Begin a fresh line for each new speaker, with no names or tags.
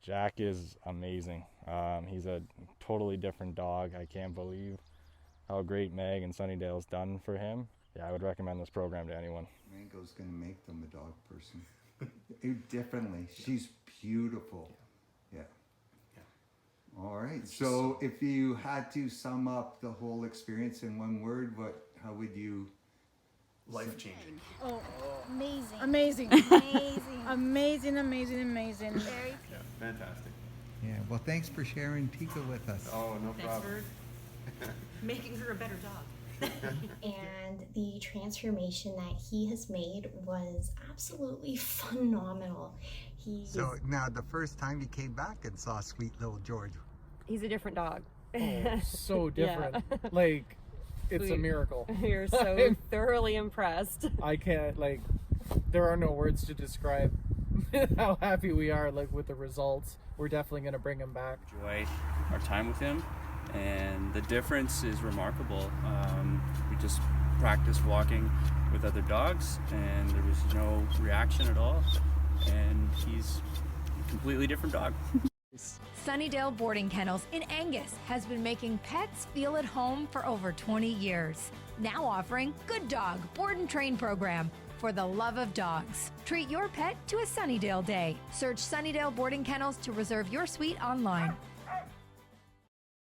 Jack is amazing. He's a totally different dog. I can't believe how great Meg and Sunnidale's done for him. Yeah, I would recommend this program to anyone.
Mango's gonna make them a dog person. Differently. She's beautiful. Yeah. All right. So if you had to sum up the whole experience in one word, how would you?
Life changing.
Oh,
Amazing.
amazing.
Amazing.
amazing.
Very
Yeah, fantastic.
Yeah. Well, thanks for sharing Tika with us.
Oh, no
Thanks
problem.
for making her a better dog.
And the transformation that he has made was absolutely phenomenal.
So now the first time you came back and saw sweet little George.
He's a different dog.
Oh, so different. Like, it's a miracle.
You're so thoroughly impressed.
I can't, like, there are no words to describe how happy we are, like, with the results. We're definitely going to bring him back.
Enjoy our time with him, and the difference is remarkable. We just practiced walking with other dogs, and there was no reaction at all, and he's a completely different dog.
Sunnidale Boarding Kennels in Angus has been making pets feel at home for over 20 years. Now offering Good Dog Board and Train program for the love of dogs. Treat your pet to a Sunnydale day. Search Sunnydale Boarding Kennels to reserve your suite online.